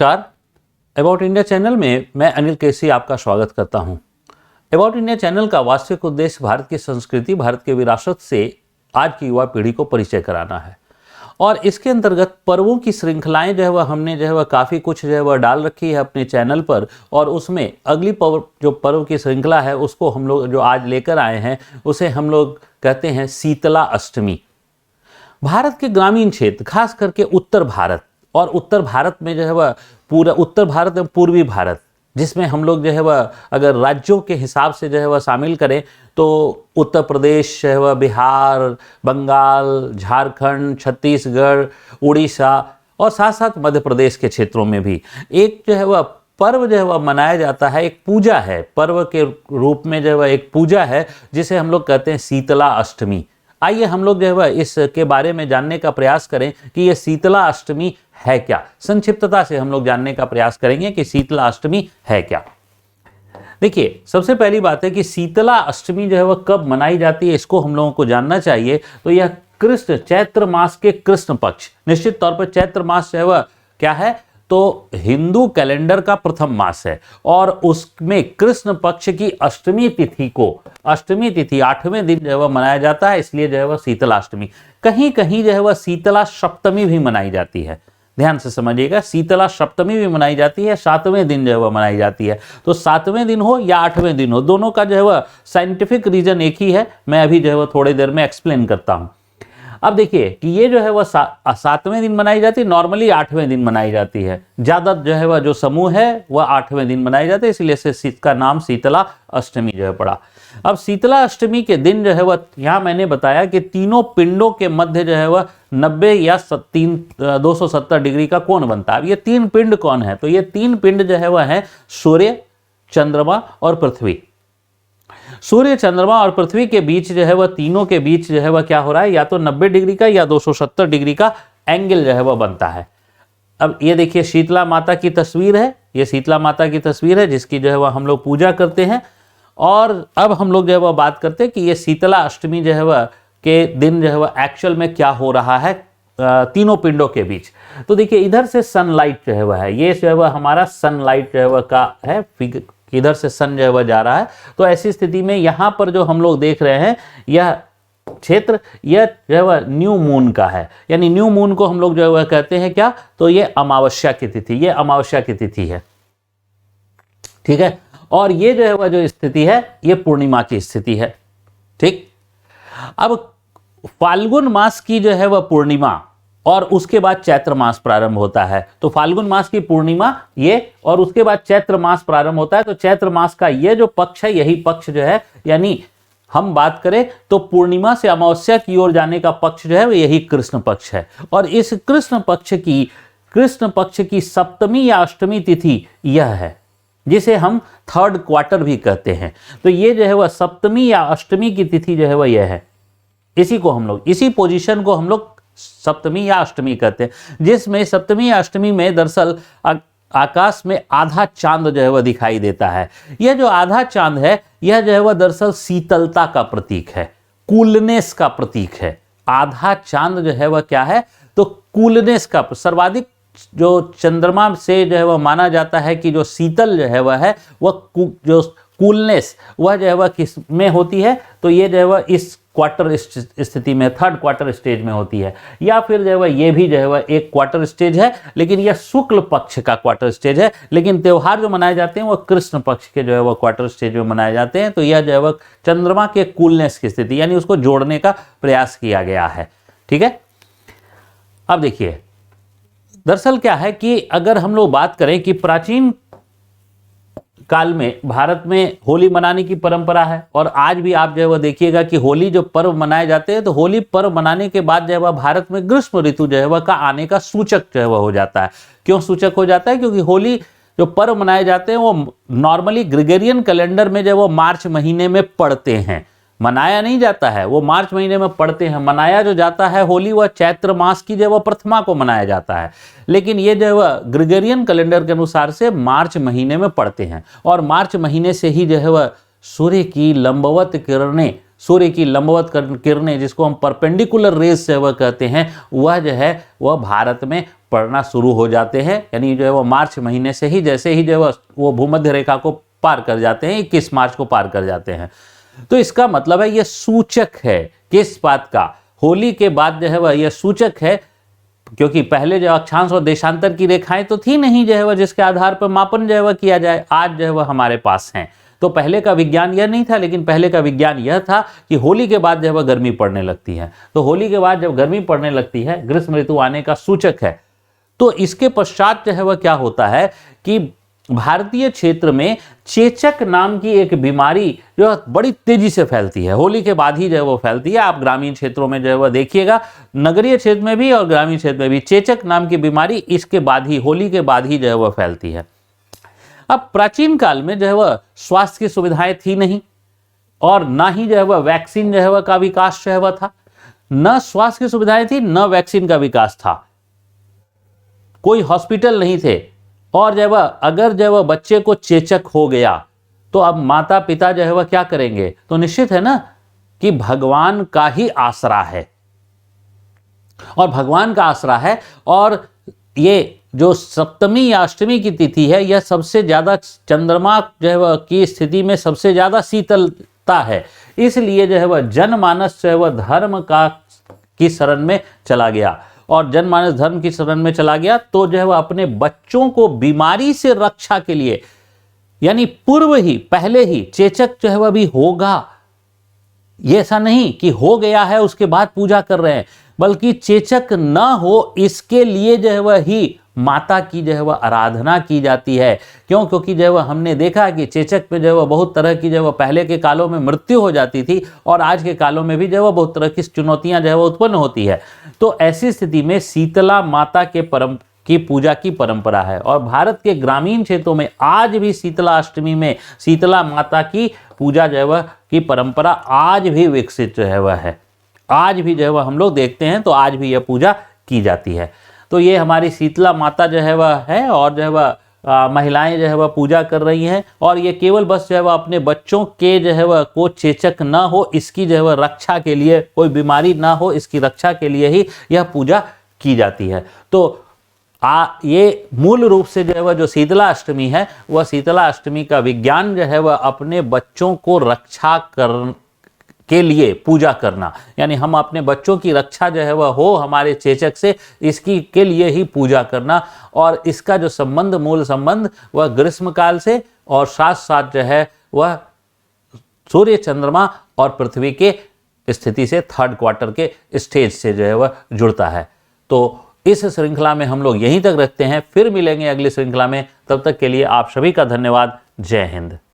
नमस्कार। About India channel में मैं अनिल केसी आपका स्वागत करता हूं। अबाउट इंडिया चैनल का वास्तविक उद्देश्य भारत की संस्कृति, भारत के विरासत से आज की युवा पीढ़ी को परिचय कराना है और इसके अंतर्गत पर्वों की श्रृंखलाएं जो है वह हमने जो है वह काफ़ी कुछ जो है वह डाल रखी है अपने चैनल पर। और उसमें अगली पर्व की श्रृंखला है उसको हम लोग जो आज लेकर आए हैं उसे हम लोग कहते हैं शीतला अष्टमी। भारत के ग्रामीण क्षेत्र, खास करके उत्तर भारत, और उत्तर भारत में जो है वह पूरा उत्तर भारत में पूर्वी भारत, जिसमें हम लोग जो है वह अगर राज्यों के हिसाब से जो है वह शामिल करें तो उत्तर प्रदेश जो है वह, बिहार, बंगाल, झारखंड, छत्तीसगढ़, उड़ीसा और साथ साथ मध्य प्रदेश के क्षेत्रों में भी एक जो है वह पर्व जो है वह मनाया जाता है। एक पूजा है, पर्व के रूप में जो है वह एक पूजा है जिसे हम लोग कहते हैं शीतला अष्टमी। आइए हम लोग जो है वह इसके बारे में जानने का प्रयास करें कि ये शीतला अष्टमी है क्या। संक्षिप्तता से हम लोग जानने का प्रयास करेंगे कि शीतला अष्टमी है क्या। देखिए, सबसे पहली बात है कि शीतला अष्टमी जो है वह कब मनाई जाती है, इसको हम लोगों को जानना चाहिए। तो यह चैत्र मास के कृष्ण पक्ष, निश्चित तौर पर चैत्र मास जो है वह क्या है तो हिंदू कैलेंडर का प्रथम मास है और उसमें कृष्ण पक्ष की अष्टमी तिथि को, अष्टमी तिथि 8वें दिन जो है वह मनाया जाता है, इसलिए जो है वह शीतलाष्टमी। कहीं कहीं जो है वह शीतला सप्तमी भी मनाई जाती है। ध्यान से समझिएगा, शीतला सप्तमी भी मनाई जाती है, 7वें दिन जो है वह मनाई जाती है। तो 7वें दिन हो या 8वें दिन हो, दोनों का जो है वह साइंटिफिक रीजन एक ही है। मैं अभी जो है वह थोड़ी देर में एक्सप्लेन करता हूं। अब देखिए कि ये जो है वह 7वें दिन मनाई जाती है, नॉर्मली 8वें दिन मनाई जाती है। ज़्यादा जो है वह जो समूह है वह 8वें दिन मनाई जाती है, इसलिए से इसका नाम शीतला अष्टमी जो है पड़ा। अब शीतला अष्टमी के दिन जो है वह, यहाँ मैंने बताया कि तीनों पिंडों के मध्य जो है वह 90 या 270 डिग्री का कोण बनता है। अब ये तीन पिंड कौन है? तो ये तीन पिंड जो है वह है सूर्य, चंद्रमा और पृथ्वी। सूर्य, चंद्रमा और पृथ्वी के बीच जो है वह, तीनों के बीच जो है वह क्या हो रहा है, या तो 90 डिग्री का या 270 डिग्री का एंगल जो है वह बनता है। अब ये देखिए शीतला माता की तस्वीर है, ये शीतला माता की तस्वीर है जिसकी जो है वह हम लोग पूजा करते हैं। और अब हम लोग जो है वह बात करते हैं कि ये शीतला अष्टमी जो है वह के दिन जो है वह एक्चुअल में क्या हो रहा है तीनों पिंडों के बीच। तो देखिए इधर से सनलाइट जो है वह है, ये जो है वह हमारा सनलाइट जो है वह का है, इधर से सन जो है वह जा रहा है। तो ऐसी स्थिति में यहाँ पर जो हम लोग देख रहे हैं यह क्षेत्र, यह जो है वह न्यू मून का है, यानी न्यू मून को हम लोग जो है वह कहते हैं क्या, तो ये अमावस्या की तिथि, ये अमावस्या की तिथि है, ठीक है। और ये जो है वह जो स्थिति है ये पूर्णिमा की स्थिति है, ठीक। अब फाल्गुन मास की जो है वह पूर्णिमा और उसके बाद चैत्र मास प्रारंभ होता है। तो फाल्गुन मास की पूर्णिमा ये, और उसके बाद चैत्र मास प्रारंभ होता है। तो चैत्र मास का ये जो पक्ष है, यही पक्ष जो है, यानी हम बात करें तो पूर्णिमा से अमावस्या की ओर जाने का पक्ष जो है वो यही कृष्ण पक्ष है। और इस कृष्ण पक्ष की सप्तमी या अष्टमी तिथि यह है, जिसे हम थर्ड क्वार्टर भी कहते हैं। तो ये जो है वह सप्तमी या अष्टमी की तिथि जो है वह यह है, इसी को हम लोग, इसी पोजीशन को हम लोग सप्तमी या अष्टमी कहते हैं, जिसमें सप्तमी या अष्टमी में दरअसल आकाश में आधा चांद जो है वह दिखाई देता है। यह जो आधा चांद है यह जो है वह दरअसल शीतलता का प्रतीक है, कूलनेस का प्रतीक है। आधा चांद जो है वह क्या है, तो कूलनेस का, सर्वाधिक जो चंद्रमा से जो है वह माना जाता है कि जो शीतल जो है वह है, वह जो कूलनेस वह जो है वह किस में होती है, तो ये जो है वह इस क्वार्टर स्थिति में, थर्ड क्वार्टर स्टेज में होती है। या फिर जो है वह ये भी जो है वह एक क्वार्टर स्टेज है, लेकिन यह शुक्ल पक्ष का क्वार्टर स्टेज है। लेकिन त्यौहार जो मनाए जाते हैं वह कृष्ण पक्ष के जो है वह क्वार्टर स्टेज में मनाए जाते हैं। तो यह जो है वह चंद्रमा के कूलनेस की स्थिति, यानी उसको जोड़ने का प्रयास किया गया है, ठीक है। अब देखिए दरअसल क्या है कि अगर हम लोग बात करें कि प्राचीन काल में भारत में होली मनाने की परंपरा है, और आज भी आप जो है वह देखिएगा कि होली जो पर्व मनाए जाते हैं, तो होली पर्व मनाने के बाद जो है वह भारत में ग्रीष्म ऋतु जो है वह का आने का सूचक जो है वह हो जाता है। क्यों सूचक हो जाता है? क्योंकि होली जो पर्व मनाए जाते हैं वो नॉर्मली ग्रेगोरियन कैलेंडर में जो वो मार्च महीने में पड़ते हैं, मनाया नहीं जाता है, वो मार्च महीने में पड़ते हैं। मनाया जो जाता है होली वह चैत्र मास की जो वह प्रथमा को मनाया जाता है, लेकिन ये जो वह ग्रेगोरियन कैलेंडर के अनुसार से मार्च महीने में पड़ते हैं। और मार्च महीने से ही जो है वह सूर्य की लंबवत किरणें जिसको हम परपेंडिकुलर रेज से वह कहते हैं, वह जो है वह भारत में पड़ना शुरू हो जाते हैं, यानी जो है वो मार्च महीने से ही, जैसे ही जो है वो भूमध्य रेखा को पार कर जाते हैं, 21 मार्च को पार कर जाते हैं। तो इसका मतलब है ये सूचक है किस बात का, होली के बाद जो है वह यह सूचक है, क्योंकि पहले जो अक्षांश और देशांतर की रेखाएं तो थी नहीं जो है वह जिसके आधार पर मापन जो है वह किया जाए, आज जो है वह हमारे पास हैं। तो पहले का विज्ञान यह नहीं था, लेकिन पहले का विज्ञान यह था कि होली के बाद जो है वह गर्मी पड़ने लगती है। तो होली के बाद जब गर्मी पड़ने लगती है, ग्रीष्म ऋतु आने का सूचक है। तो इसके पश्चात जो है वह क्या होता है कि भारतीय क्षेत्र में चेचक नाम की एक बीमारी जो बड़ी तेजी से फैलती है, होली के बाद ही जो है वो फैलती है। आप ग्रामीण क्षेत्रों में जो है वह देखिएगा, नगरीय क्षेत्र में भी और ग्रामीण क्षेत्र में भी चेचक नाम की बीमारी इसके बाद ही, होली के बाद ही जो है वह फैलती है। अब प्राचीन काल में जो है वह स्वास्थ्य की सुविधाएं थी नहीं, और ना ही जो है वह वैक्सीन जो है वह का विकास जो है वह था। न स्वास्थ्य की सुविधाएं थी, न वैक्सीन का विकास था, कोई हॉस्पिटल नहीं थे, और जब अगर जब बच्चे को चेचक हो गया तो अब माता पिता जो है वह क्या करेंगे, तो निश्चित है ना कि भगवान का ही आसरा है, और भगवान का आसरा है। और ये जो सप्तमी या अष्टमी की तिथि है, यह सबसे ज्यादा चंद्रमा जो है वह की स्थिति में सबसे ज्यादा शीतलता है, इसलिए जो है वह जनमानस जो है वह धर्म का की शरण में चला गया, और जनमानस धर्म की शरण में चला गया। तो जो है वह अपने बच्चों को बीमारी से रक्षा के लिए, यानी पूर्व ही, पहले ही चेचक जो है वह भी होगा, ये ऐसा नहीं कि हो गया है उसके बाद पूजा कर रहे हैं, बल्कि चेचक न हो इसके लिए जो है वह ही माता की जो है वह आराधना की जाती है। क्यों? क्योंकि जो है वह हमने देखा कि चेचक में जो है वह बहुत तरह की जो है वह पहले के कालों में मृत्यु हो जाती थी, और आज के कालों में भी जो है वह बहुत तरह की चुनौतियां जो है वह उत्पन्न होती है। तो ऐसी स्थिति में शीतला माता की पूजा की परंपरा है, और भारत के ग्रामीण क्षेत्रों में आज भी शीतला अष्टमी में शीतला माता की पूजा जो है वह की परंपरा आज भी विकसित जो है वह है, आज भी जो है वह हम लोग देखते हैं, तो आज भी यह पूजा की जाती है। तो ये हमारी शीतला माता जो है वह है, और जो है वह महिलाएं जो है वह पूजा कर रही हैं, और ये केवल बस जो है वह अपने बच्चों के जो है वह को चेचक ना हो इसकी जो है वह रक्षा के लिए, कोई बीमारी ना हो इसकी रक्षा के लिए ही यह पूजा की जाती है। तो ये मूल रूप से जो है वह जो शीतला अष्टमी है, वह शीतला अष्टमी का विज्ञान जो है वह अपने बच्चों को रक्षा के लिए पूजा करना, यानी हम अपने बच्चों की रक्षा जो है वह हो हमारे चेचक से, इसकी के लिए ही पूजा करना। और इसका जो संबंध, मूल संबंध वह ग्रीष्म काल से, और साथ साथ जो है वह सूर्य, चंद्रमा और पृथ्वी के स्थिति से, थर्ड क्वार्टर के स्टेज से जो है वह जुड़ता है। तो इस श्रृंखला में हम लोग यहीं तक रखते हैं, फिर मिलेंगे अगली श्रृंखला में। तब तक के लिए आप सभी का धन्यवाद। जय हिंद।